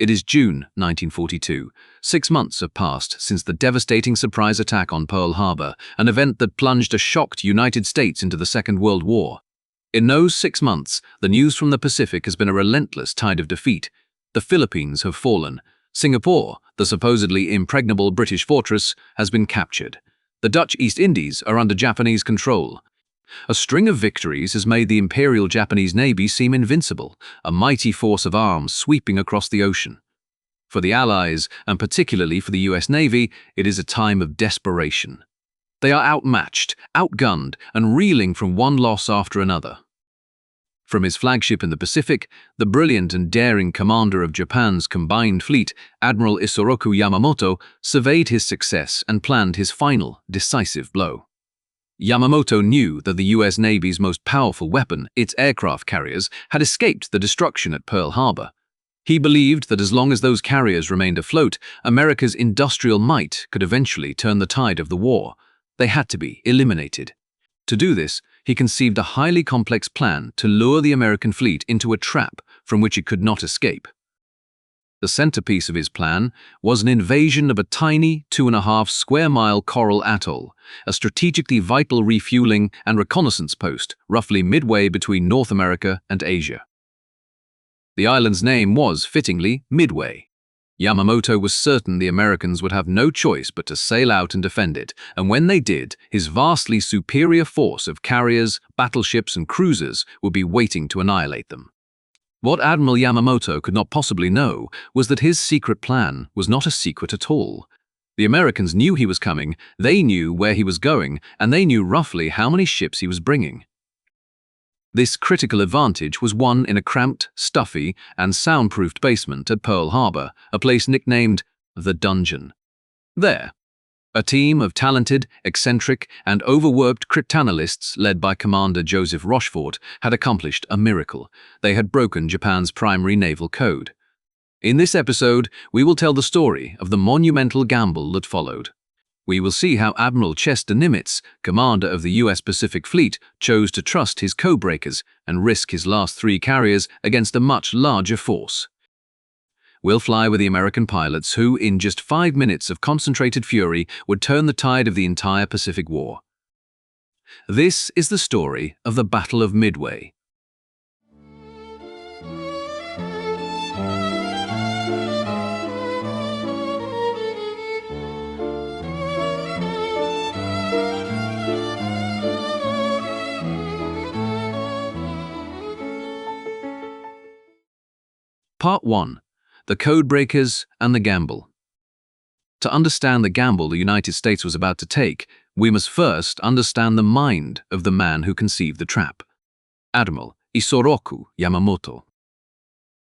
It is June 1942. 6 months have passed since the devastating surprise attack on Pearl Harbor, an event that plunged a shocked United States into the Second World War. In those 6 months, the news from the Pacific has been a relentless tide of defeat. The Philippines have fallen. Singapore, the supposedly impregnable British fortress, has been captured. The Dutch East Indies are under Japanese control. A string of victories has made the Imperial Japanese Navy seem invincible, a mighty force of arms sweeping across the ocean. For the Allies, and particularly for the US Navy, it is a time of desperation. They are outmatched, outgunned, and reeling from one loss after another. From his flagship in the Pacific, the brilliant and daring commander of Japan's combined fleet, Admiral Isoroku Yamamoto, surveyed his success and planned his final, decisive blow. Yamamoto knew that the US Navy's most powerful weapon, its aircraft carriers, had escaped the destruction at Pearl Harbor. He believed that as long as those carriers remained afloat, America's industrial might could eventually turn the tide of the war. They had to be eliminated. To do this, he conceived a highly complex plan to lure the American fleet into a trap from which it could not escape. The centerpiece of his plan was an invasion of a tiny 2.5 square mile coral atoll, a strategically vital refueling and reconnaissance post roughly midway between North America and Asia. The island's name was, fittingly, Midway. Yamamoto was certain the Americans would have no choice but to sail out and defend it, and when they did, his vastly superior force of carriers, battleships, and cruisers would be waiting to annihilate them. What Admiral Yamamoto could not possibly know was that his secret plan was not a secret at all. The Americans knew he was coming, they knew where he was going, and they knew roughly how many ships he was bringing. This critical advantage was won in a cramped, stuffy, and soundproofed basement at Pearl Harbor, a place nicknamed the Dungeon. There, a team of talented, eccentric, and overworked cryptanalysts led by Commander Joseph Rochefort had accomplished a miracle. They had broken Japan's primary naval code. In this episode, we will tell the story of the monumental gamble that followed. We will see how Admiral Chester Nimitz, commander of the US Pacific Fleet, chose to trust his codebreakers and risk his last 3 carriers against a much larger force. We'll fly with the American pilots who, in just 5 minutes of concentrated fury, would turn the tide of the entire Pacific War. This is the story of the Battle of Midway. Part 1. The Codebreakers and the Gamble. To understand the gamble the United States was about to take, we must first understand the mind of the man who conceived the trap. Admiral Isoroku Yamamoto.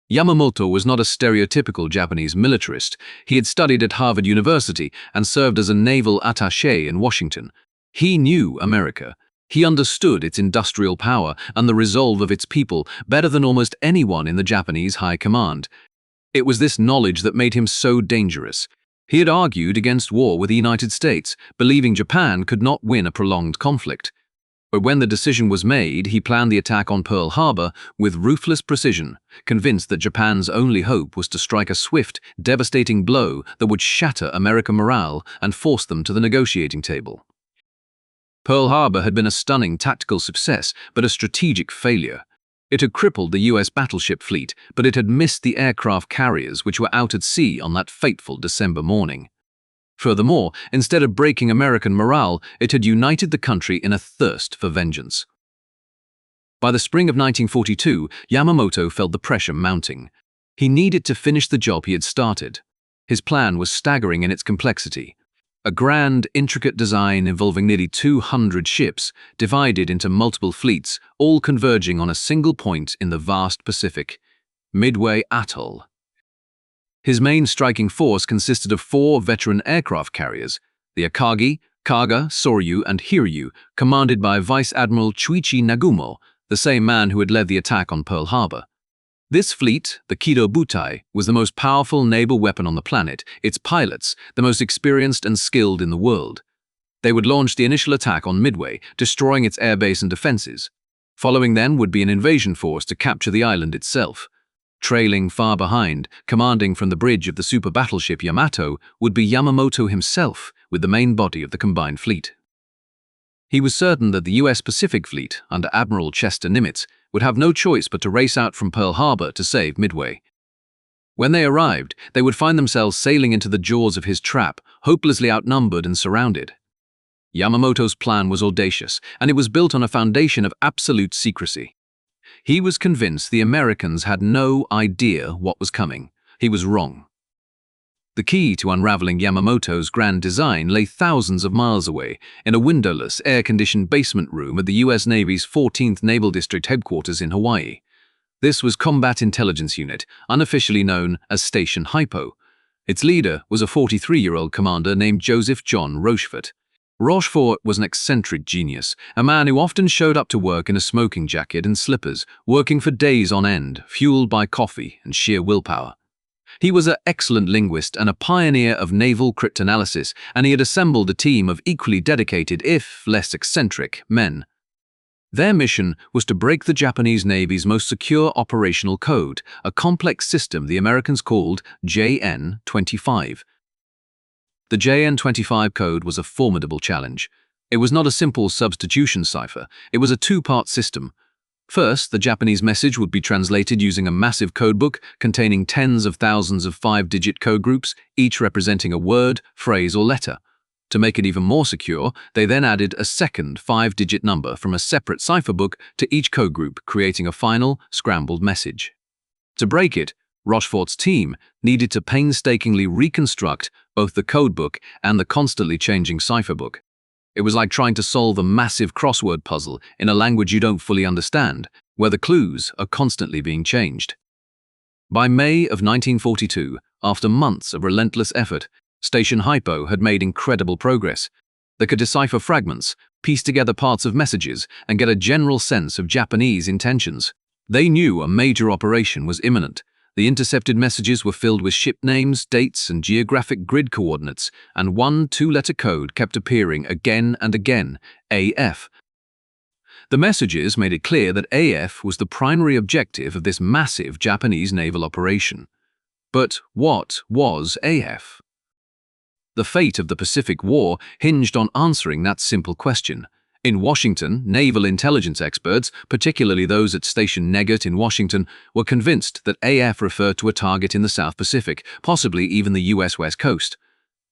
Yamamoto was not a stereotypical Japanese militarist. He had studied at Harvard University and served as a naval attaché in Washington. He knew America. He understood its industrial power and the resolve of its people better than almost anyone in the Japanese high command. It was this knowledge that made him so dangerous. He had argued against war with the United States, believing Japan could not win a prolonged conflict. But when the decision was made, he planned the attack on Pearl Harbor with ruthless precision, convinced that Japan's only hope was to strike a swift, devastating blow that would shatter American morale and force them to the negotiating table. Pearl Harbor had been a stunning tactical success, but a strategic failure. It had crippled the US battleship fleet, but it had missed the aircraft carriers which were out at sea on that fateful December morning. Furthermore, instead of breaking American morale, it had united the country in a thirst for vengeance. By the spring of 1942, Yamamoto felt the pressure mounting. He needed to finish the job he had started. His plan was staggering in its complexity. A grand, intricate design involving nearly 200 ships, divided into multiple fleets, all converging on a single point in the vast Pacific, Midway Atoll. His main striking force consisted of 4 veteran aircraft carriers, the Akagi, Kaga, Soryu, and Hiryu, commanded by Vice Admiral Chuichi Nagumo, the same man who had led the attack on Pearl Harbor. This fleet, the Kido Butai, was the most powerful naval weapon on the planet, its pilots the most experienced and skilled in the world. They would launch the initial attack on Midway, destroying its airbase and defenses. Following then would be an invasion force to capture the island itself. Trailing far behind, commanding from the bridge of the super battleship Yamato, would be Yamamoto himself with the main body of the combined fleet. He was certain that the US Pacific Fleet, under Admiral Chester Nimitz, would have no choice but to race out from Pearl Harbor to save Midway. When they arrived, they would find themselves sailing into the jaws of his trap, hopelessly outnumbered and surrounded. Yamamoto's plan was audacious, and it was built on a foundation of absolute secrecy. He was convinced the Americans had no idea what was coming. He was wrong. The key to unraveling Yamamoto's grand design lay thousands of miles away, in a windowless, air-conditioned basement room at the US Navy's 14th Naval District headquarters in Hawaii. This was Combat Intelligence Unit, unofficially known as Station Hypo. Its leader was a 43-year-old commander named Joseph John Rochefort. Rochefort was an eccentric genius, a man who often showed up to work in a smoking jacket and slippers, working for days on end, fueled by coffee and sheer willpower. He was an excellent linguist and a pioneer of naval cryptanalysis, and he had assembled a team of equally dedicated, if less eccentric, men. Their mission was to break the Japanese Navy's most secure operational code, a complex system the Americans called JN-25. The JN-25 code was a formidable challenge. It was not a simple substitution cipher, it was a two-part system. First, the Japanese message would be translated using a massive codebook containing tens of thousands of 5-digit code groups, each representing a word, phrase, or letter. To make it even more secure, they then added a second 5-digit number from a separate cipher book to each code group, creating a final, scrambled message. To break it, Rochefort's team needed to painstakingly reconstruct both the codebook and the constantly changing cipher book. It was like trying to solve a massive crossword puzzle in a language you don't fully understand, where the clues are constantly being changed. By May of 1942, after months of relentless effort, Station Hypo had made incredible progress. They could decipher fragments, piece together parts of messages, and get a general sense of Japanese intentions. They knew a major operation was imminent. The intercepted messages were filled with ship names, dates, and geographic grid coordinates, and one 2-letter code kept appearing again and again, AF. The messages made it clear that AF was the primary objective of this massive Japanese naval operation. But what was AF? The fate of the Pacific War hinged on answering that simple question. In Washington, naval intelligence experts, particularly those at Station Negat in Washington, were convinced that AF referred to a target in the South Pacific, possibly even the US West Coast.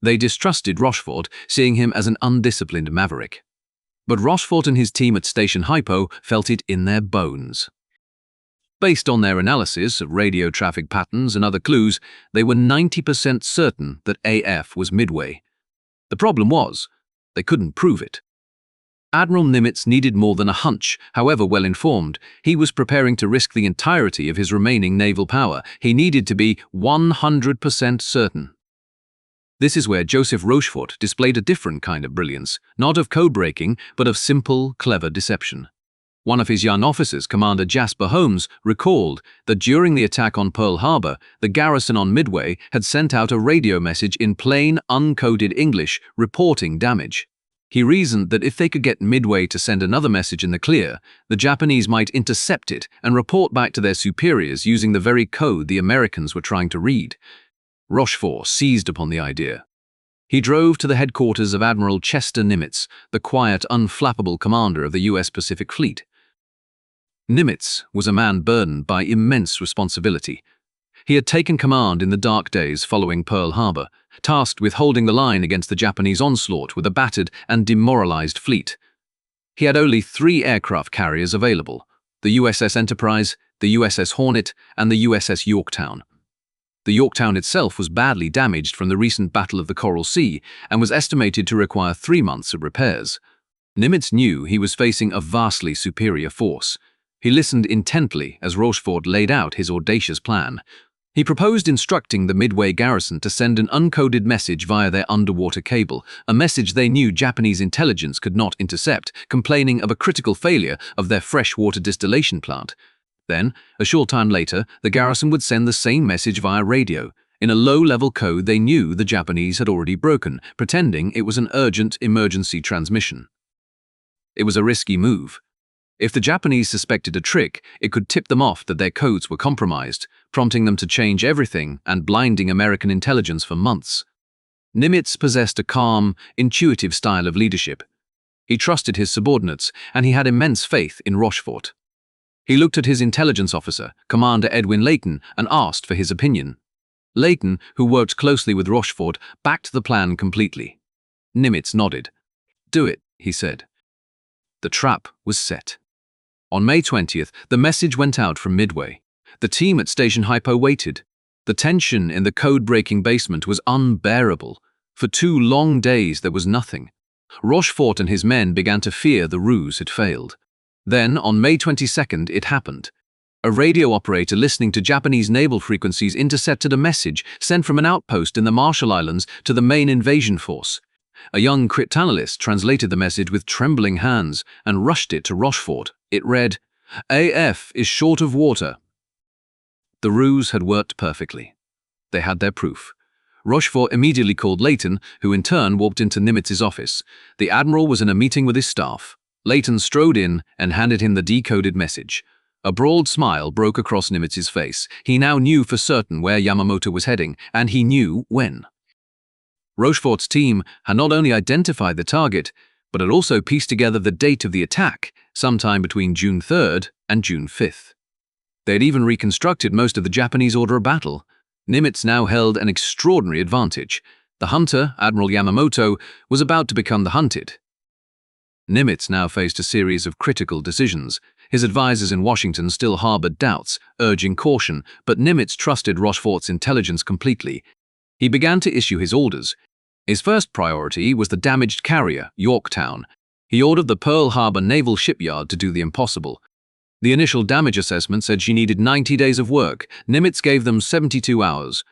They distrusted Rochefort, seeing him as an undisciplined maverick. But Rochefort and his team at Station Hypo felt it in their bones. Based on their analysis of radio traffic patterns and other clues, they were 90% certain that AF was Midway. The problem was, they couldn't prove it. Admiral Nimitz needed more than a hunch, however well informed. He was preparing to risk the entirety of his remaining naval power. He needed to be 100% certain. This is where Joseph Rochefort displayed a different kind of brilliance, not of code-breaking, but of simple, clever deception. One of his young officers, Commander Jasper Holmes, recalled that during the attack on Pearl Harbor, the garrison on Midway had sent out a radio message in plain, uncoded English reporting damage. He reasoned that if they could get Midway to send another message in the clear, the Japanese might intercept it and report back to their superiors using the very code the Americans were trying to read. Rochefort seized upon the idea. He drove to the headquarters of Admiral Chester Nimitz, the quiet, unflappable commander of the US Pacific Fleet. Nimitz was a man burdened by immense responsibility. He had taken command in the dark days following Pearl Harbor, tasked with holding the line against the Japanese onslaught with a battered and demoralized fleet. He had only 3 aircraft carriers available: the USS Enterprise, the USS Hornet, and the USS Yorktown. The Yorktown itself was badly damaged from the recent Battle of the Coral Sea and was estimated to require 3 months of repairs. Nimitz knew he was facing a vastly superior force. He listened intently as Rochefort laid out his audacious plan. He proposed instructing the Midway garrison to send an uncoded message via their underwater cable, a message they knew Japanese intelligence could not intercept, complaining of a critical failure of their freshwater distillation plant. Then, a short time later, the garrison would send the same message via radio, in a low-level code they knew the Japanese had already broken, pretending it was an urgent emergency transmission. It was a risky move. If the Japanese suspected a trick, it could tip them off that their codes were compromised, prompting them to change everything and blinding American intelligence for months. Nimitz possessed a calm, intuitive style of leadership. He trusted his subordinates, and he had immense faith in Rochefort. He looked at his intelligence officer, Commander Edwin Layton, and asked for his opinion. Layton, who worked closely with Rochefort, backed the plan completely. Nimitz nodded. "Do it," he said. The trap was set. On May 20th, the message went out from Midway. The team at Station Hypo waited. The tension in the code-breaking basement was unbearable. For 2 long days there was nothing. Rochefort and his men began to fear the ruse had failed. Then, on May 22nd, it happened. A radio operator listening to Japanese naval frequencies intercepted a message sent from an outpost in the Marshall Islands to the main invasion force. A young cryptanalyst translated the message with trembling hands and rushed it to Rochefort. It read, "AF is short of water." The ruse had worked perfectly. They had their proof. Rochefort immediately called Layton, who in turn walked into Nimitz's office. The Admiral was in a meeting with his staff. Layton strode in and handed him the decoded message. A broad smile broke across Nimitz's face. He now knew for certain where Yamamoto was heading, and he knew when. Rochefort's team had not only identified the target, but had also pieced together the date of the attack, sometime between June 3rd and June 5th. They had even reconstructed most of the Japanese order of battle. Nimitz now held an extraordinary advantage. The hunter, Admiral Yamamoto, was about to become the hunted. Nimitz now faced a series of critical decisions. His advisors in Washington still harbored doubts, urging caution, but Nimitz trusted Rochefort's intelligence completely. He began to issue his orders. His first priority was the damaged carrier, Yorktown. He ordered the Pearl Harbor Naval Shipyard to do the impossible. The initial damage assessment said she needed 90 days of work. Nimitz gave them 72 hours.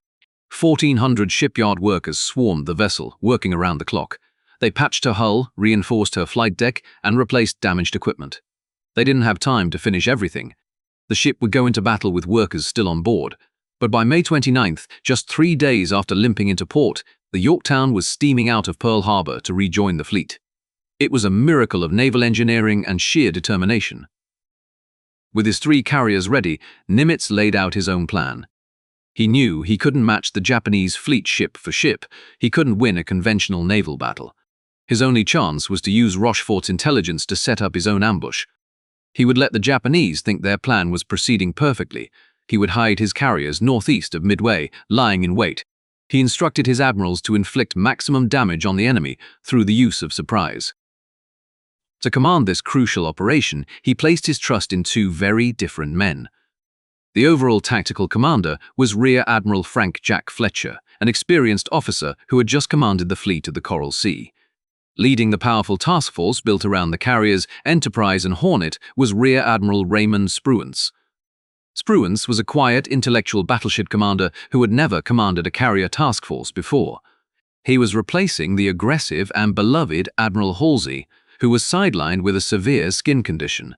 1,400 shipyard workers swarmed the vessel, working around the clock. They patched her hull, reinforced her flight deck, and replaced damaged equipment. They didn't have time to finish everything. The ship would go into battle with workers still on board. But by May 29th, just 3 days after limping into port, the Yorktown was steaming out of Pearl Harbor to rejoin the fleet. It was a miracle of naval engineering and sheer determination. With his 3 carriers ready, Nimitz laid out his own plan. He knew he couldn't match the Japanese fleet ship for ship. He couldn't win a conventional naval battle. His only chance was to use Rochefort's intelligence to set up his own ambush. He would let the Japanese think their plan was proceeding perfectly. He would hide his carriers northeast of Midway, lying in wait. He instructed his admirals to inflict maximum damage on the enemy through the use of surprise. To command this crucial operation, he placed his trust in 2 very different men. The overall tactical commander was Rear Admiral Frank Jack Fletcher, an experienced officer who had just commanded the fleet of the Coral Sea. Leading the powerful task force built around the carriers Enterprise and Hornet was Rear Admiral Raymond Spruance. Spruance was a quiet, intellectual battleship commander who had never commanded a carrier task force before. He was replacing the aggressive and beloved Admiral Halsey, who was sidelined with a severe skin condition.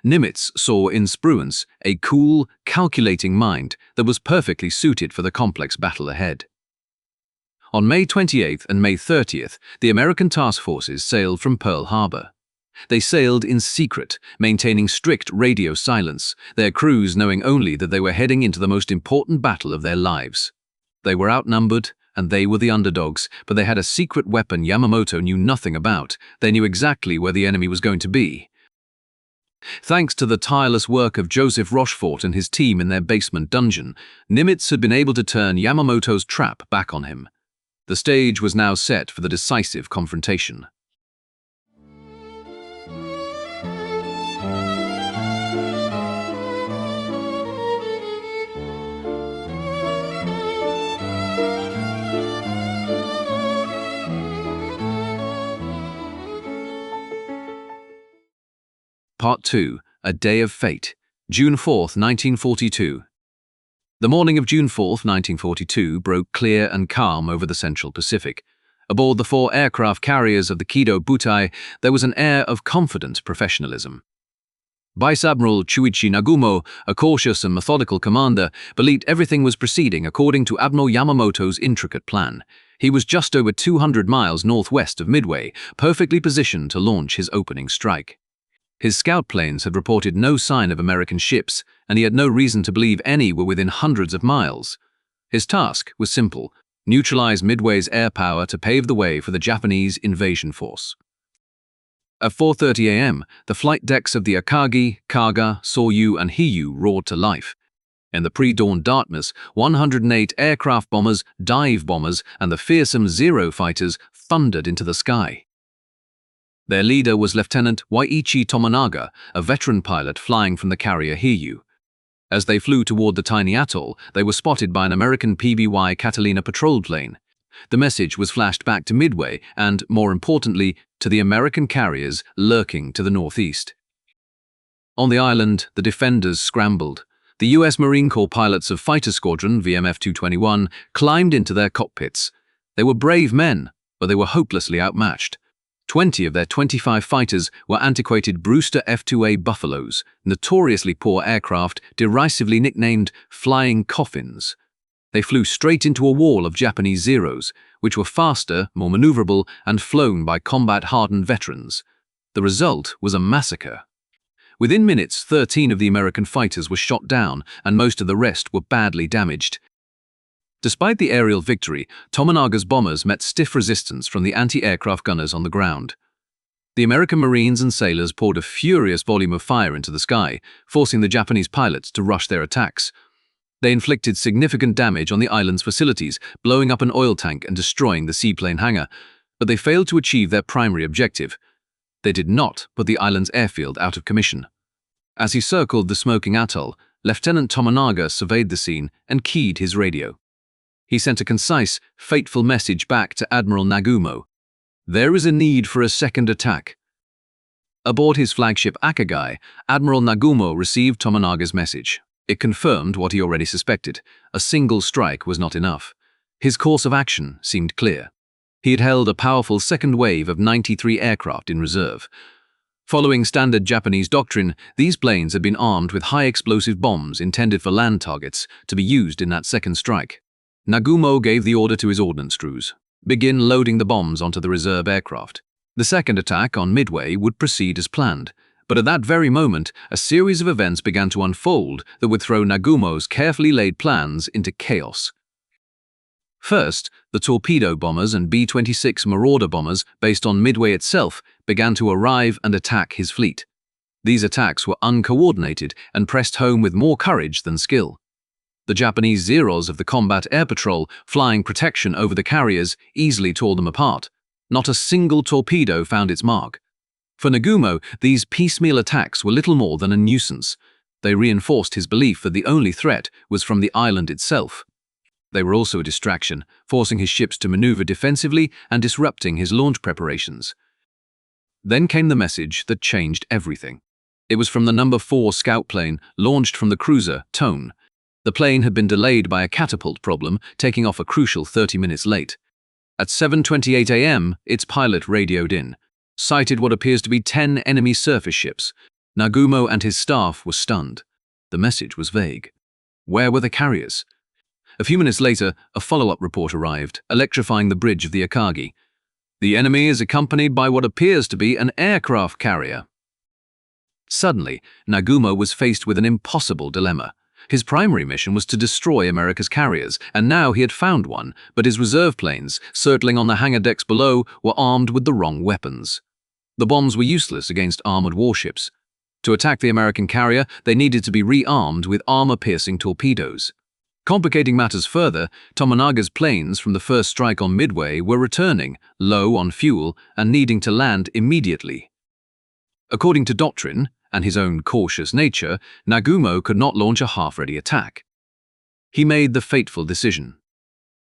Nimitz saw in Spruance a cool, calculating mind that was perfectly suited for the complex battle ahead. On May 28th and May 30th, the American task forces sailed from Pearl Harbor. They sailed in secret, maintaining strict radio silence, their crews knowing only that they were heading into the most important battle of their lives. They were outnumbered, and they were the underdogs, but they had a secret weapon Yamamoto knew nothing about. They knew exactly where the enemy was going to be. Thanks to the tireless work of Joseph Rochefort and his team in their basement dungeon, Nimitz had been able to turn Yamamoto's trap back on him. The stage was now set for the decisive confrontation. Part 2. A Day of Fate. June 4th, 1942. The morning of June 4th, 1942 broke clear and calm over the Central Pacific. Aboard the 4 aircraft carriers of the Kido Butai, there was an air of confident professionalism. Vice Admiral Chuichi Nagumo, a cautious and methodical commander, believed everything was proceeding according to Admiral Yamamoto's intricate plan. He was just over 200 miles northwest of Midway, perfectly positioned to launch his opening strike. His scout planes had reported no sign of American ships, and he had no reason to believe any were within hundreds of miles. His task was simple: neutralize Midway's air power to pave the way for the Japanese invasion force. At 4:30 a.m., the flight decks of the Akagi, Kaga, Soryu, and Hiyu roared to life. In the pre-dawn darkness, 108 aircraft bombers, dive bombers, and the fearsome Zero fighters thundered into the sky. Their leader was Lieutenant Waiichi Tomonaga, a veteran pilot flying from the carrier Hiyu. As they flew toward the tiny atoll, they were spotted by an American PBY Catalina patrol plane. The message was flashed back to Midway and, more importantly, to the American carriers lurking to the northeast. On the island, the defenders scrambled. The U.S. Marine Corps pilots of Fighter Squadron VMF-221 climbed into their cockpits. They were brave men, but they were hopelessly outmatched. 20 of their 25 fighters were antiquated Brewster F-2A Buffaloes, notoriously poor aircraft derisively nicknamed flying coffins. They flew straight into a wall of Japanese Zeros, which were faster, more maneuverable, and flown by combat-hardened veterans. The result was a massacre. Within minutes, 13 of the American fighters were shot down, and most of the rest were badly damaged. Despite the aerial victory, Tomonaga's bombers met stiff resistance from the anti-aircraft gunners on the ground. The American Marines and sailors poured a furious volume of fire into the sky, forcing the Japanese pilots to rush their attacks. They inflicted significant damage on the island's facilities, blowing up an oil tank and destroying the seaplane hangar, but they failed to achieve their primary objective. They did not put the island's airfield out of commission. As he circled the smoking atoll, Lieutenant Tomonaga surveyed the scene and keyed his radio. He sent a concise, fateful message back to Admiral Nagumo. There is a need for a second attack. Aboard his flagship Akagi, Admiral Nagumo received Tomonaga's message. It confirmed what he already suspected. A single strike was not enough. His course of action seemed clear. He had held a powerful second wave of 93 aircraft in reserve. Following standard Japanese doctrine, these planes had been armed with high-explosive bombs intended for land targets to be used in that second strike. Nagumo gave the order to his ordnance crews: begin loading the bombs onto the reserve aircraft. The second attack on Midway would proceed as planned, but at that very moment, a series of events began to unfold that would throw Nagumo's carefully laid plans into chaos. First, the torpedo bombers and B-26 Marauder bombers based on Midway itself began to arrive and attack his fleet. These attacks were uncoordinated and pressed home with more courage than skill. The Japanese Zeros of the Combat Air Patrol, flying protection over the carriers, easily tore them apart. Not a single torpedo found its mark. For Nagumo, these piecemeal attacks were little more than a nuisance. They reinforced his belief that the only threat was from the island itself. They were also a distraction, forcing his ships to maneuver defensively and disrupting his launch preparations. Then came the message that changed everything. It was from the No. 4 scout plane, launched from the cruiser Tone. The plane had been delayed by a catapult problem, taking off a crucial 30 minutes late. At 7:28 a.m., its pilot radioed in, sighted what appears to be 10 enemy surface ships. Nagumo and his staff were stunned. The message was vague. Where were the carriers? A few minutes later, a follow-up report arrived, electrifying the bridge of the Akagi. The enemy is accompanied by what appears to be an aircraft carrier. Suddenly, Nagumo was faced with an impossible dilemma. His primary mission was to destroy America's carriers, and now he had found one, but his reserve planes, circling on the hangar decks below, were armed with the wrong weapons. The bombs were useless against armored warships. To attack the American carrier, they needed to be rearmed with armor-piercing torpedoes. Complicating matters further, Tomonaga's planes from the first strike on Midway were returning, low on fuel, and needing to land immediately. According to doctrine, and his own cautious nature, Nagumo could not launch a half-ready attack. He made the fateful decision.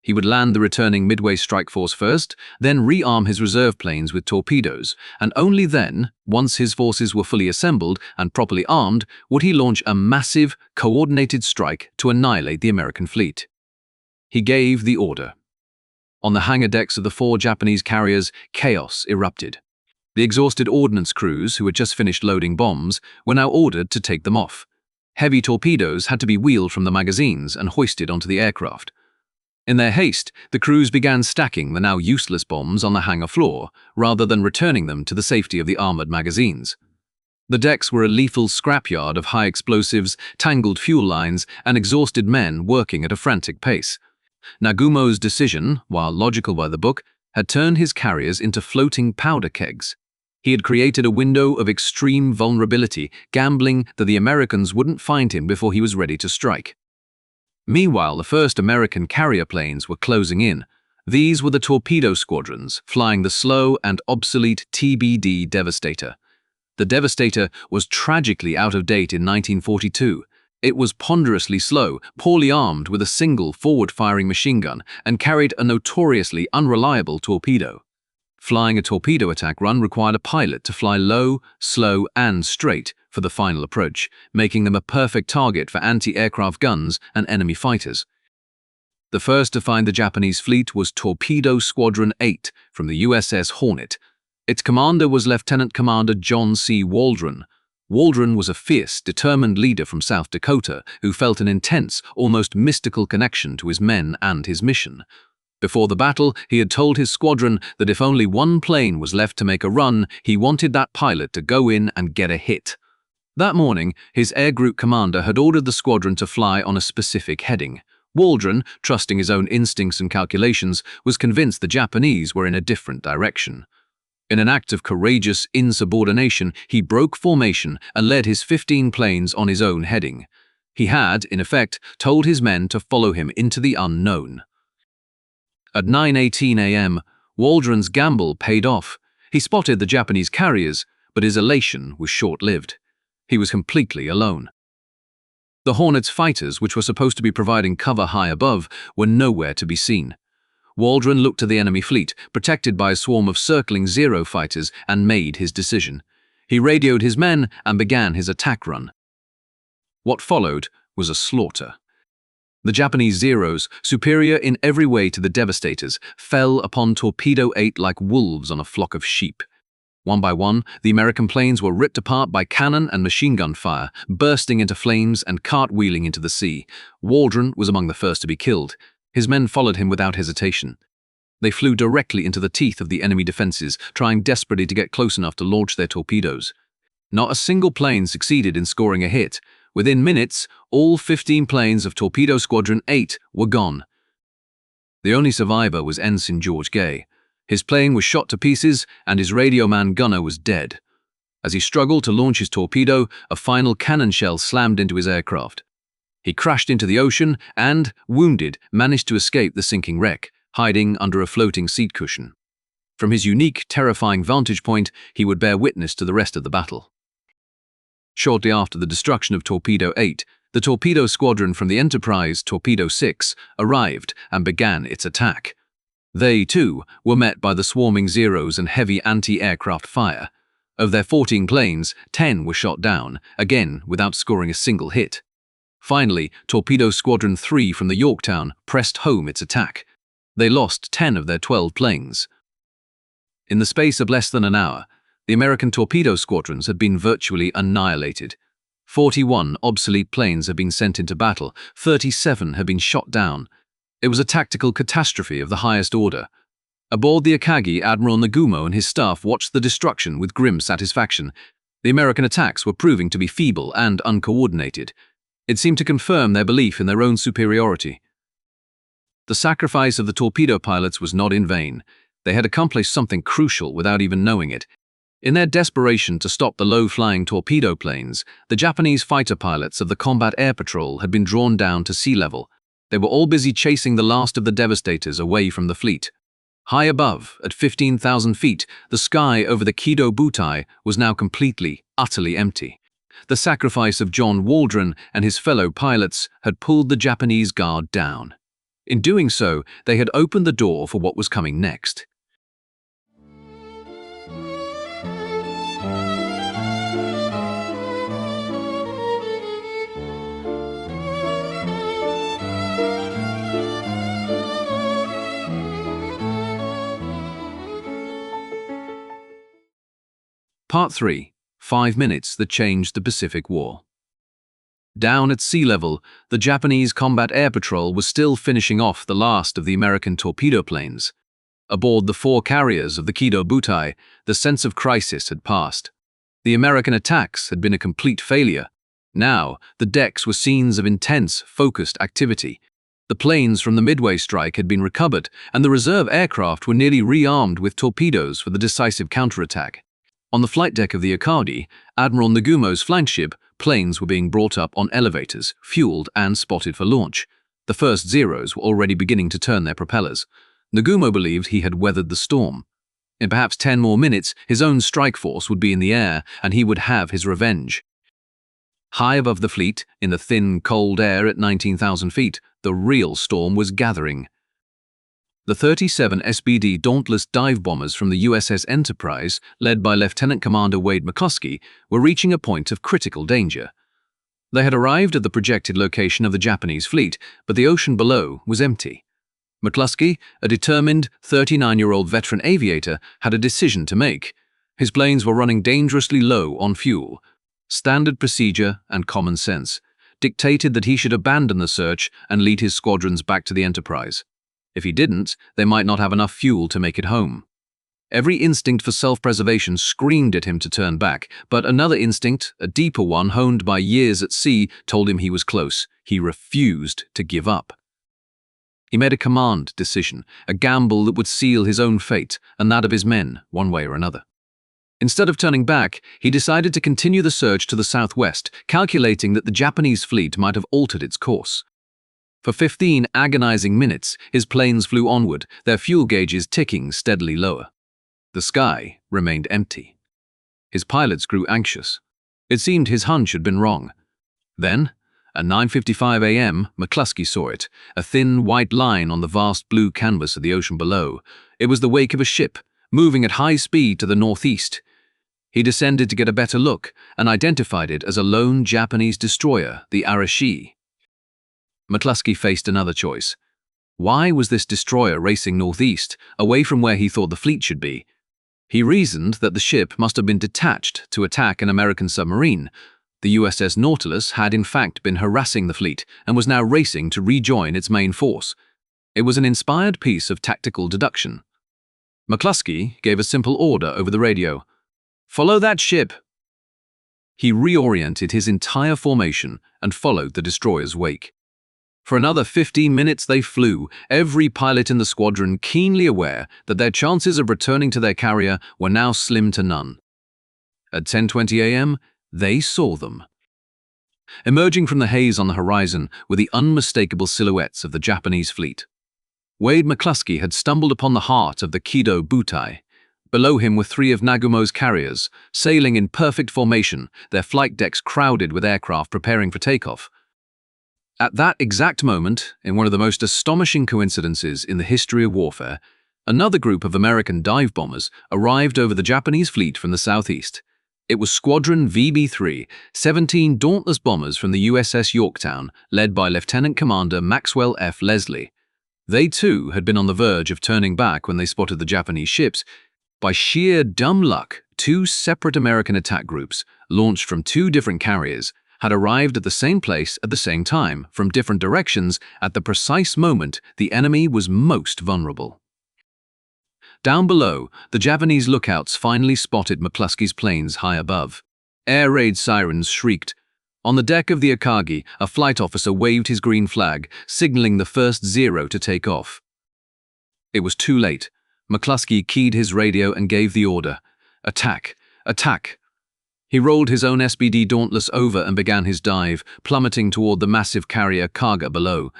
He would land the returning Midway strike force first, then rearm his reserve planes with torpedoes, and only then, once his forces were fully assembled and properly armed, would he launch a massive, coordinated strike to annihilate the American fleet. He gave the order. On the hangar decks of the 4 Japanese carriers, chaos erupted. The exhausted ordnance crews, who had just finished loading bombs, were now ordered to take them off. Heavy torpedoes had to be wheeled from the magazines and hoisted onto the aircraft. In their haste, the crews began stacking the now useless bombs on the hangar floor, rather than returning them to the safety of the armored magazines. The decks were a lethal scrapyard of high explosives, tangled fuel lines, and exhausted men working at a frantic pace. Nagumo's decision, while logical by the book, had turned his carriers into floating powder kegs. He had created a window of extreme vulnerability, gambling that the Americans wouldn't find him before he was ready to strike. Meanwhile, the first American carrier planes were closing in. These were the torpedo squadrons, flying the slow and obsolete TBD Devastator. The Devastator was tragically out of date in 1942. It was ponderously slow, poorly armed with a single forward-firing machine gun, and carried a notoriously unreliable torpedo. Flying a torpedo attack run required a pilot to fly low, slow, and straight for the final approach, making them a perfect target for anti-aircraft guns and enemy fighters. The first to find the Japanese fleet was Torpedo Squadron 8 from the USS Hornet. Its commander was Lieutenant Commander John C. Waldron. Waldron was a fierce, determined leader from South Dakota who felt an intense, almost mystical connection to his men and his mission. Before the battle, he had told his squadron that if only one plane was left to make a run, he wanted that pilot to go in and get a hit. That morning, his air group commander had ordered the squadron to fly on a specific heading. Waldron, trusting his own instincts and calculations, was convinced the Japanese were in a different direction. In an act of courageous insubordination, he broke formation and led his 15 planes on his own heading. He had, in effect, told his men to follow him into the unknown. At 9:18 a.m., Waldron's gamble paid off. He spotted the Japanese carriers, but his elation was short-lived. He was completely alone. The Hornet's fighters, which were supposed to be providing cover high above, were nowhere to be seen. Waldron looked to the enemy fleet, protected by a swarm of circling Zero fighters, and made his decision. He radioed his men and began his attack run. What followed was a slaughter. The Japanese Zeros, superior in every way to the Devastators, fell upon Torpedo 8 like wolves on a flock of sheep. One by one, the American planes were ripped apart by cannon and machine gun fire, bursting into flames and cartwheeling into the sea. Waldron was among the first to be killed. His men followed him without hesitation. They flew directly into the teeth of the enemy defenses, trying desperately to get close enough to launch their torpedoes. Not a single plane succeeded in scoring a hit. Within minutes, all 15 planes of Torpedo Squadron 8 were gone. The only survivor was Ensign George Gay. His plane was shot to pieces, and his radio man gunner was dead. As he struggled to launch his torpedo, a final cannon shell slammed into his aircraft. He crashed into the ocean and, wounded, managed to escape the sinking wreck, hiding under a floating seat cushion. From his unique, terrifying vantage point, he would bear witness to the rest of the battle. Shortly after the destruction of Torpedo 8, the torpedo squadron from the Enterprise, Torpedo 6, arrived and began its attack. They, too, were met by the swarming Zeros and heavy anti-aircraft fire. Of their 14 planes, 10 were shot down, again without scoring a single hit. Finally, Torpedo Squadron 3 from the Yorktown pressed home its attack. They lost 10 of their 12 planes. In the space of less than an hour, the American torpedo squadrons had been virtually annihilated. 41 obsolete planes had been sent into battle, 37 had been shot down. It was a tactical catastrophe of the highest order. Aboard the Akagi, Admiral Nagumo and his staff watched the destruction with grim satisfaction. The American attacks were proving to be feeble and uncoordinated. It seemed to confirm their belief in their own superiority. The sacrifice of the torpedo pilots was not in vain. They had accomplished something crucial without even knowing it. In their desperation to stop the low-flying torpedo planes, the Japanese fighter pilots of the Combat Air Patrol had been drawn down to sea level. They were all busy chasing the last of the Devastators away from the fleet. High above, at 15,000 feet, the sky over the Kido Butai was now completely, utterly empty. The sacrifice of John Waldron and his fellow pilots had pulled the Japanese guard down. In doing so, they had opened the door for what was coming next. Part 3. 5 minutes that changed the Pacific War. Down at sea level, the Japanese Combat Air Patrol was still finishing off the last of the American torpedo planes. Aboard the 4 carriers of the Kido Butai, the sense of crisis had passed. The American attacks had been a complete failure. Now, the decks were scenes of intense, focused activity. The planes from the Midway strike had been recovered, and the reserve aircraft were nearly rearmed with torpedoes for the decisive counterattack. On the flight deck of the Akagi, Admiral Nagumo's flagship, planes were being brought up on elevators, fueled and spotted for launch. The first Zeros were already beginning to turn their propellers. Nagumo believed he had weathered the storm. In perhaps 10 more minutes, his own strike force would be in the air, and he would have his revenge. High above the fleet, in the thin, cold air at 19,000 feet, the real storm was gathering. The 37 SBD Dauntless dive bombers from the USS Enterprise, led by Lieutenant Commander Wade McCluskey, were reaching a point of critical danger. They had arrived at the projected location of the Japanese fleet, but the ocean below was empty. McCluskey, a determined 39-year-old veteran aviator, had a decision to make. His planes were running dangerously low on fuel. Standard procedure and common sense dictated that he should abandon the search and lead his squadrons back to the Enterprise. If he didn't, they might not have enough fuel to make it home. Every instinct for self-preservation screamed at him to turn back, but another instinct, a deeper one honed by years at sea, told him he was close. He refused to give up. He made a command decision, a gamble that would seal his own fate and that of his men, one way or another. Instead of turning back, he decided to continue the search to the southwest, calculating that the Japanese fleet might have altered its course. For 15 agonizing minutes, his planes flew onward, their fuel gauges ticking steadily lower. The sky remained empty. His pilots grew anxious. It seemed his hunch had been wrong. Then, at 9:55 a.m., McCluskey saw it, a thin white line on the vast blue canvas of the ocean below. It was the wake of a ship, moving at high speed to the northeast. He descended to get a better look and identified it as a lone Japanese destroyer, the Arashi. McCluskey faced another choice. Why was this destroyer racing northeast, away from where he thought the fleet should be? He reasoned that the ship must have been detached to attack an American submarine. The USS Nautilus had in fact been harassing the fleet and was now racing to rejoin its main force. It was an inspired piece of tactical deduction. McCluskey gave a simple order over the radio. "Follow that ship." He reoriented his entire formation and followed the destroyer's wake. For another 15 minutes they flew, every pilot in the squadron keenly aware that their chances of returning to their carrier were now slim to none. At 10:20 a.m., they saw them. Emerging from the haze on the horizon were the unmistakable silhouettes of the Japanese fleet. Wade McCluskey had stumbled upon the heart of the Kido Butai. Below him were 3 of Nagumo's carriers, sailing in perfect formation, their flight decks crowded with aircraft preparing for takeoff. At that exact moment, in one of the most astonishing coincidences in the history of warfare, another group of American dive bombers arrived over the Japanese fleet from the southeast. It was Squadron VB-3, 17 Dauntless bombers from the USS Yorktown, led by Lieutenant Commander Maxwell F. Leslie. They too had been on the verge of turning back when they spotted the Japanese ships. By sheer dumb luck, 2 separate American attack groups, launched from 2 different carriers, had arrived at the same place at the same time, from different directions, at the precise moment the enemy was most vulnerable. Down below, the Japanese lookouts finally spotted McCluskey's planes high above. Air raid sirens shrieked. On the deck of the Akagi, a flight officer waved his green flag, signaling the first Zero to take off. It was too late. McCluskey keyed his radio and gave the order. "Attack! Attack!" He rolled his own SBD Dauntless over and began his dive, plummeting toward the massive carrier Kaga below.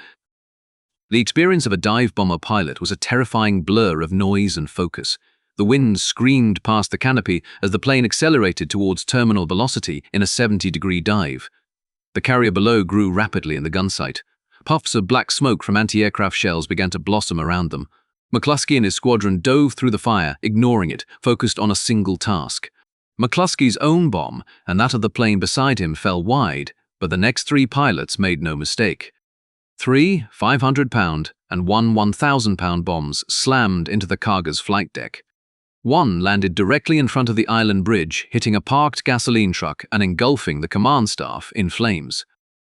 The experience of a dive bomber pilot was a terrifying blur of noise and focus. The wind screamed past the canopy as the plane accelerated towards terminal velocity in a 70-degree dive. The carrier below grew rapidly in the gun sight. Puffs of black smoke from anti-aircraft shells began to blossom around them. McCluskey and his squadron dove through the fire, ignoring it, focused on a single task. McCluskey's own bomb and that of the plane beside him fell wide, but the next 3 pilots made no mistake. 3 500-pound and 1 1,000-pound bombs slammed into the Kaga's flight deck. One landed directly in front of the island bridge, hitting a parked gasoline truck and engulfing the command staff in flames.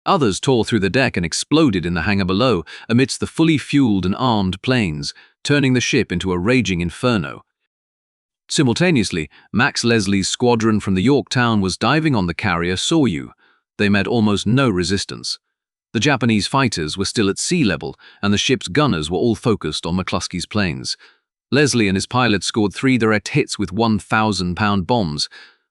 Others tore through the deck and exploded in the hangar below amidst the fully fueled and armed planes, turning the ship into a raging inferno. Simultaneously, Max Leslie's squadron from the Yorktown was diving on the carrier Soryu. They met almost no resistance. The Japanese fighters were still at sea level, and the ship's gunners were all focused on McCluskey's planes. Leslie and his pilots scored 3 direct hits with 1,000-pound bombs.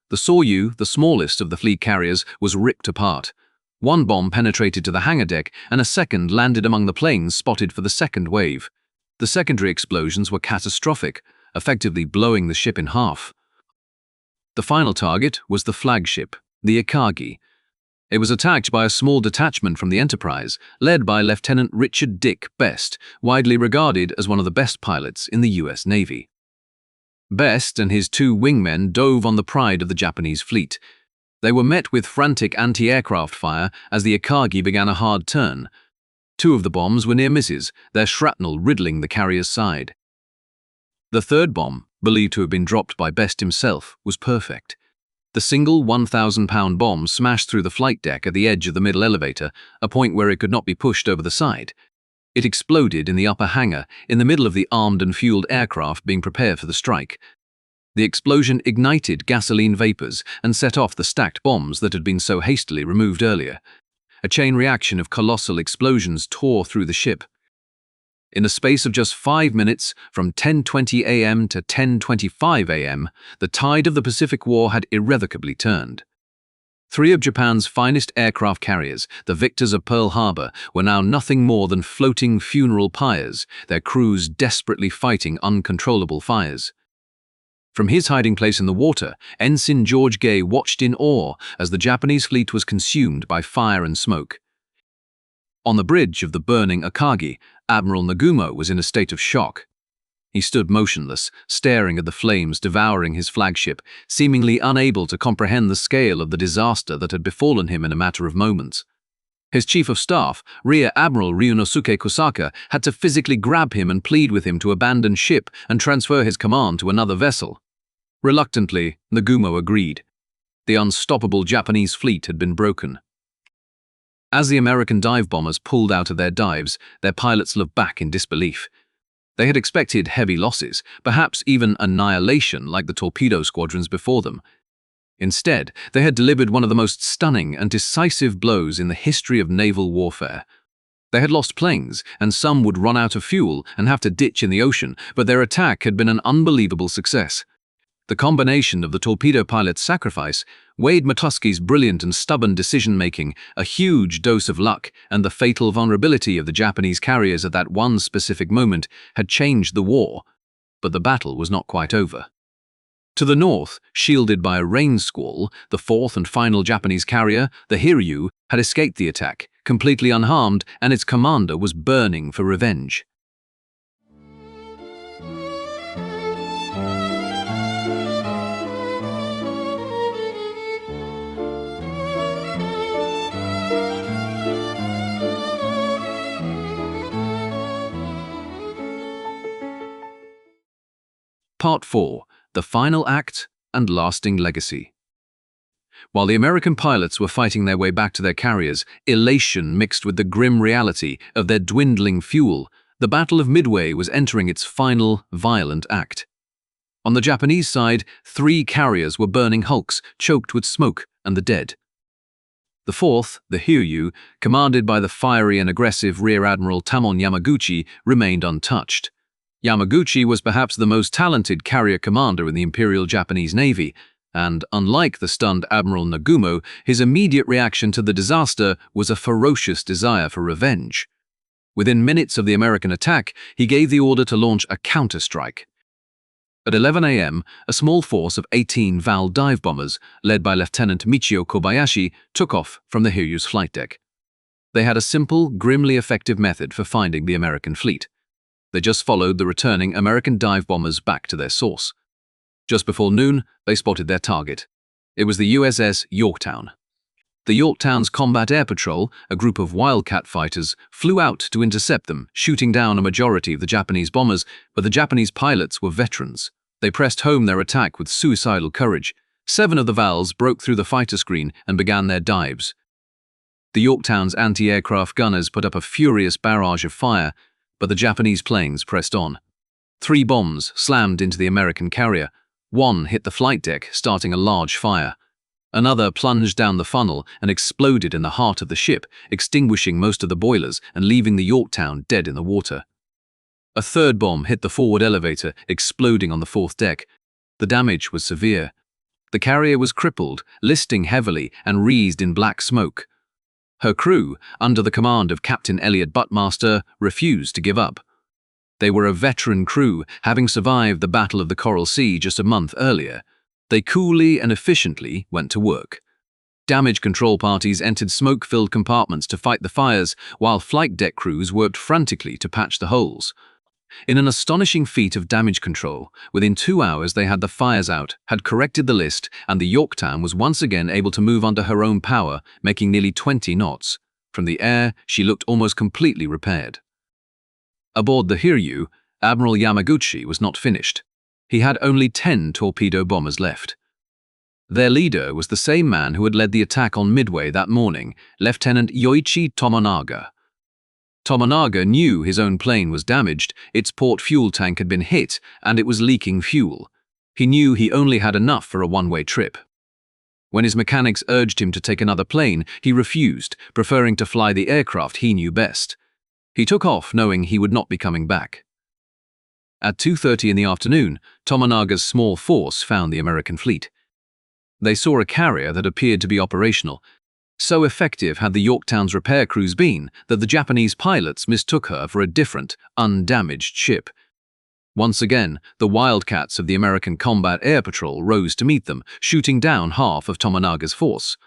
The Soryu, the smallest of the fleet carriers, was ripped apart. One bomb penetrated to the hangar deck, and a second landed among the planes spotted for the second wave. The secondary explosions were catastrophic, effectively blowing the ship in half. The final target was the flagship, the Akagi. It was attacked by a small detachment from the Enterprise, led by Lieutenant Richard Dick Best, widely regarded as one of the best pilots in the US Navy. Best and his 2 wingmen dove on the pride of the Japanese fleet. They were met with frantic anti-aircraft fire as the Akagi began a hard turn. 2 of the bombs were near misses, their shrapnel riddling the carrier's side. The third bomb, believed to have been dropped by Best himself, was perfect. The single 1,000-pound bomb smashed through the flight deck at the edge of the middle elevator, a point where it could not be pushed over the side. It exploded in the upper hangar, in the middle of the armed and fueled aircraft being prepared for the strike. The explosion ignited gasoline vapors and set off the stacked bombs that had been so hastily removed earlier. A chain reaction of colossal explosions tore through the ship. In the space of just 5 minutes, from 10:20 a.m. to 10:25 a.m., the tide of the Pacific War had irrevocably turned. 3 of Japan's finest aircraft carriers, the victors of Pearl Harbor, were now nothing more than floating funeral pyres, their crews desperately fighting uncontrollable fires. From his hiding place in the water, Ensign George Gay watched in awe as the Japanese fleet was consumed by fire and smoke. On the bridge of the burning Akagi, Admiral Nagumo was in a state of shock. He stood motionless, staring at the flames devouring his flagship, seemingly unable to comprehend the scale of the disaster that had befallen him in a matter of moments. His chief of staff, Rear Admiral Ryunosuke Kosaka, had to physically grab him and plead with him to abandon ship and transfer his command to another vessel. Reluctantly, Nagumo agreed. The unstoppable Japanese fleet had been broken. As the American dive bombers pulled out of their dives, their pilots looked back in disbelief. They had expected heavy losses, perhaps even annihilation like the torpedo squadrons before them. Instead, they had delivered one of the most stunning and decisive blows in the history of naval warfare. They had lost planes, and some would run out of fuel and have to ditch in the ocean, but their attack had been an unbelievable success. The combination of the torpedo pilot's sacrifice, Wade McCluskey's brilliant and stubborn decision-making, a huge dose of luck, and the fatal vulnerability of the Japanese carriers at that one specific moment had changed the war. But the battle was not quite over. To the north, shielded by a rain squall, the 4th and final Japanese carrier, the Hiryu, had escaped the attack, completely unharmed, and its commander was burning for revenge. Part 4. The Final Act and Lasting Legacy. While the American pilots were fighting their way back to their carriers, elation mixed with the grim reality of their dwindling fuel, the Battle of Midway was entering its final, violent act. On the Japanese side, 3 carriers were burning hulks, choked with smoke and the dead. The 4th, the Hiryu, commanded by the fiery and aggressive Rear Admiral Tamon Yamaguchi, remained untouched. Yamaguchi was perhaps the most talented carrier commander in the Imperial Japanese Navy, and, unlike the stunned Admiral Nagumo, his immediate reaction to the disaster was a ferocious desire for revenge. Within minutes of the American attack, he gave the order to launch a counterstrike. At 11 a.m., a small force of 18 Val dive bombers, led by Lieutenant Michio Kobayashi, took off from the Hiryu's flight deck. They had a simple, grimly effective method for finding the American fleet. They just followed the returning American dive bombers back to their source. Just before noon, they spotted their target. It was the USS Yorktown. The Yorktown's Combat Air Patrol, a group of Wildcat fighters, flew out to intercept them, shooting down a majority of the Japanese bombers, but the Japanese pilots were veterans. They pressed home their attack with suicidal courage. 7 of the Vals broke through the fighter screen and began their dives. The Yorktown's anti-aircraft gunners put up a furious barrage of fire, but the Japanese planes pressed on. 3 bombs slammed into the American carrier. One hit the flight deck, starting a large fire. Another plunged down the funnel and exploded in the heart of the ship, extinguishing most of the boilers and leaving the Yorktown dead in the water. A third bomb hit the forward elevator, exploding on the fourth deck. The damage was severe. The carrier was crippled, listing heavily, and wreathed in black smoke. Her crew, under the command of Captain Elliot Buttmaster, refused to give up. They were a veteran crew, having survived the Battle of the Coral Sea just a month earlier. They coolly and efficiently went to work. Damage control parties entered smoke-filled compartments to fight the fires, while flight deck crews worked frantically to patch the holes. In an astonishing feat of damage control, within 2 hours they had the fires out, had corrected the list, and the Yorktown was once again able to move under her own power, making nearly 20 knots. From the air, she looked almost completely repaired. Aboard the Hiryu, Admiral Yamaguchi was not finished. He had only 10 torpedo bombers left. Their leader was the same man who had led the attack on Midway that morning, Lieutenant Yoichi Tomonaga. Tomonaga knew his own plane was damaged, its port fuel tank had been hit, and it was leaking fuel. He knew he only had enough for a one-way trip. When his mechanics urged him to take another plane, he refused, preferring to fly the aircraft he knew best. He took off knowing he would not be coming back. At 2:30 in the afternoon, Tomonaga's small force found the American fleet. They saw a carrier that appeared to be operational. So effective had the Yorktown's repair crews been that the Japanese pilots mistook her for a different, undamaged ship. Once again, the Wildcats of the American Combat Air Patrol rose to meet them, shooting down half of Tomonaga's force.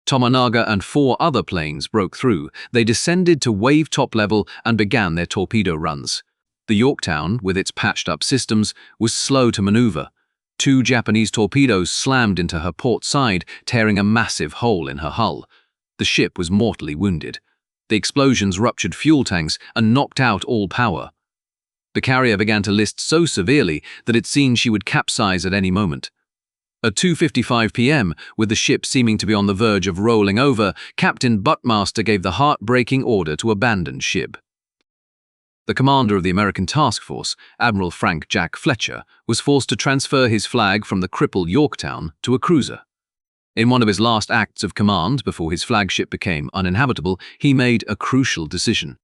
Tomonaga and 4 other planes broke through. They descended to wave top level and began their torpedo runs. The Yorktown, with its patched-up systems, was slow to maneuver. 2 Japanese torpedoes slammed into her port side, tearing a massive hole in her hull. The ship was mortally wounded. The explosions ruptured fuel tanks and knocked out all power. The carrier began to list so severely that it seemed she would capsize at any moment. At 2:55 p.m., with the ship seeming to be on the verge of rolling over, Captain Buttmaster gave the heart-breaking order to abandon ship. The commander of the American task force, Admiral Frank Jack Fletcher, was forced to transfer his flag from the crippled Yorktown to a cruiser. In one of his last acts of command before his flagship became uninhabitable, he made a crucial decision.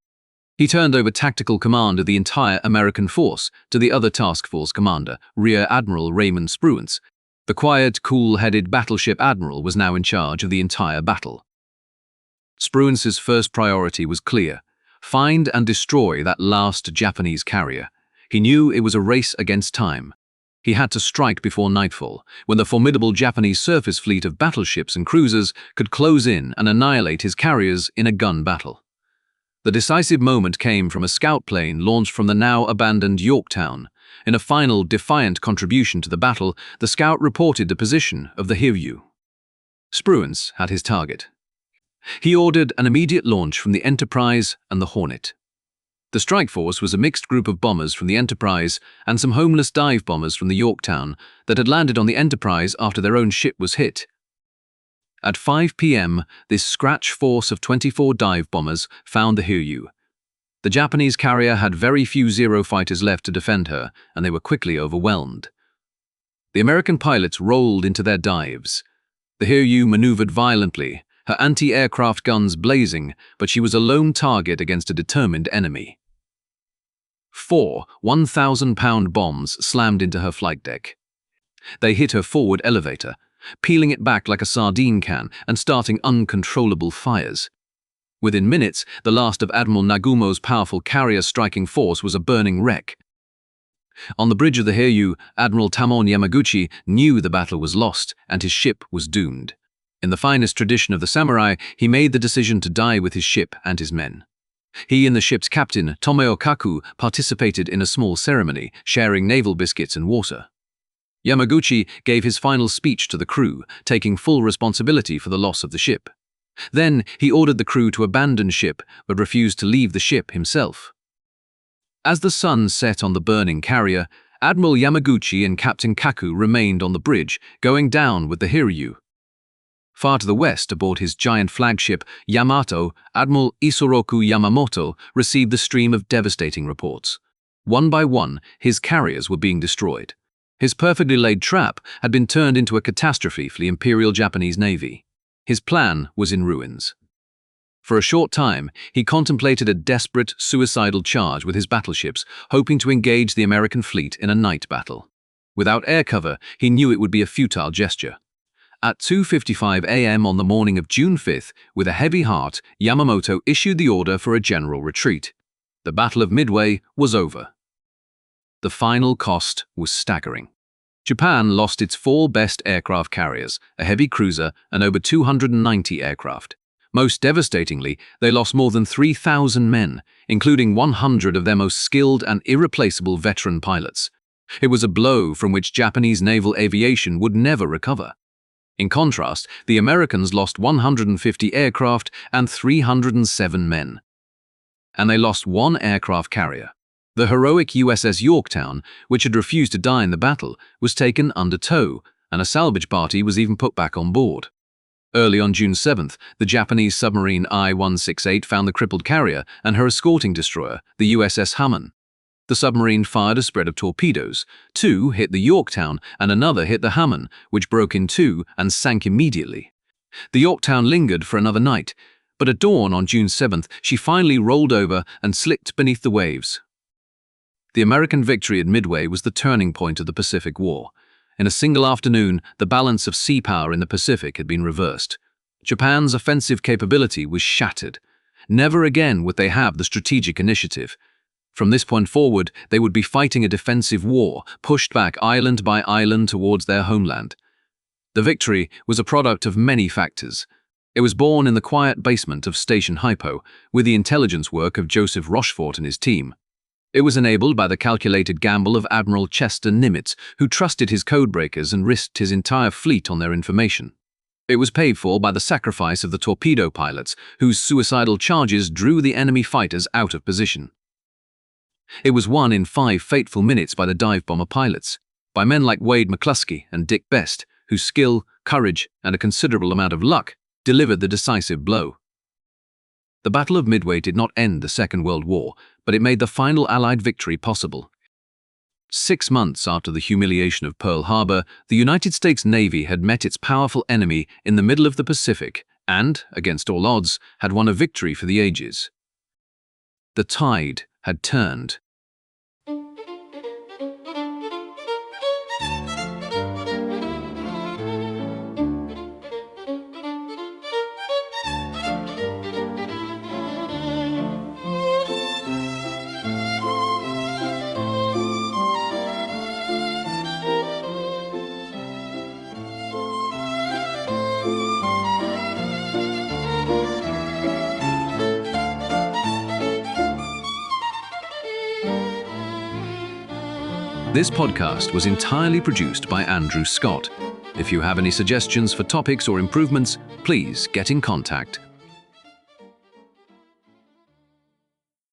He turned over tactical command of the entire American force to the other task force commander, Rear Admiral Raymond Spruance. The quiet, cool-headed battleship admiral was now in charge of the entire battle. Spruance's first priority was clear: find and destroy that last Japanese carrier. He knew it was a race against time. He had to strike before nightfall, when the formidable Japanese surface fleet of battleships and cruisers could close in and annihilate his carriers in a gun battle. The decisive moment came from a scout plane launched from the now abandoned Yorktown. In a final defiant contribution to the battle, the scout reported the position of the Hiryu. Spruance had his target. He ordered an immediate launch from the Enterprise and the Hornet. The strike force was a mixed group of bombers from the Enterprise and some homeless dive bombers from the Yorktown that had landed on the Enterprise after their own ship was hit. At 5 p.m., this scratch force of 24 dive bombers found the Hiryu. The Japanese carrier had very few Zero fighters left to defend her, and they were quickly overwhelmed. The American pilots rolled into their dives. The Hiryu maneuvered violently, her anti-aircraft guns blazing, but she was a lone target against a determined enemy. 4 1,000-pound bombs slammed into her flight deck. They hit her forward elevator, peeling it back like a sardine can and starting uncontrollable fires. Within minutes, the last of Admiral Nagumo's powerful carrier-striking force was a burning wreck. On the bridge of the Hiryu, Admiral Tamon Yamaguchi knew the battle was lost and his ship was doomed. In the finest tradition of the samurai, he made the decision to die with his ship and his men. He and the ship's captain, Tomeo Kaku, participated in a small ceremony, sharing naval biscuits and water. Yamaguchi gave his final speech to the crew, taking full responsibility for the loss of the ship. Then he ordered the crew to abandon ship, but refused to leave the ship himself. As the sun set on the burning carrier, Admiral Yamaguchi and Captain Kaku remained on the bridge, going down with the Hiryu. Far to the west, aboard his giant flagship, Yamato, Admiral Isoroku Yamamoto received the stream of devastating reports. One by one, his carriers were being destroyed. His perfectly laid trap had been turned into a catastrophe for the Imperial Japanese Navy. His plan was in ruins. For a short time, he contemplated a desperate, suicidal charge with his battleships, hoping to engage the American fleet in a night battle. Without air cover, he knew it would be a futile gesture. At 2:55 a.m. on the morning of June 5th, with a heavy heart, Yamamoto issued the order for a general retreat. The Battle of Midway was over. The final cost was staggering. Japan lost its 4 best aircraft carriers, a heavy cruiser, and over 290 aircraft. Most devastatingly, they lost more than 3,000 men, including 100 of their most skilled and irreplaceable veteran pilots. It was a blow from which Japanese naval aviation would never recover. In contrast, the Americans lost 150 aircraft and 307 men. And they lost 1 aircraft carrier. The heroic USS Yorktown, which had refused to die in the battle, was taken under tow, and a salvage party was even put back on board. Early on June 7th, the Japanese submarine I-168 found the crippled carrier and her escorting destroyer, the USS Hamon. The submarine fired a spread of torpedoes. 2 hit the Yorktown and another hit the Hamon, which broke in 2 and sank immediately. The Yorktown lingered for another night, but at dawn on June 7th, she finally rolled over and slipped beneath the waves. The American victory at Midway was the turning point of the Pacific War. In a single afternoon, the balance of sea power in the Pacific had been reversed. Japan's offensive capability was shattered. Never again would they have the strategic initiative. From this point forward, they would be fighting a defensive war, pushed back island by island towards their homeland. The victory was a product of many factors. It was born in the quiet basement of Station Hypo, with the intelligence work of Joseph Rochefort and his team. It was enabled by the calculated gamble of Admiral Chester Nimitz, who trusted his codebreakers and risked his entire fleet on their information. It was paid for by the sacrifice of the torpedo pilots, whose suicidal charges drew the enemy fighters out of position. It was won in 5 fateful minutes by the dive bomber pilots, by men like Wade McCluskey and Dick Best, whose skill, courage, and a considerable amount of luck delivered the decisive blow. The Battle of Midway did not end the Second World War, but it made the final Allied victory possible. 6 months after the humiliation of Pearl Harbor, the United States Navy had met its powerful enemy in the middle of the Pacific and, against all odds, had won a victory for the ages. The tide had turned. This podcast was entirely produced by Andrew Scott. If you have any suggestions for topics or improvements, please get in contact.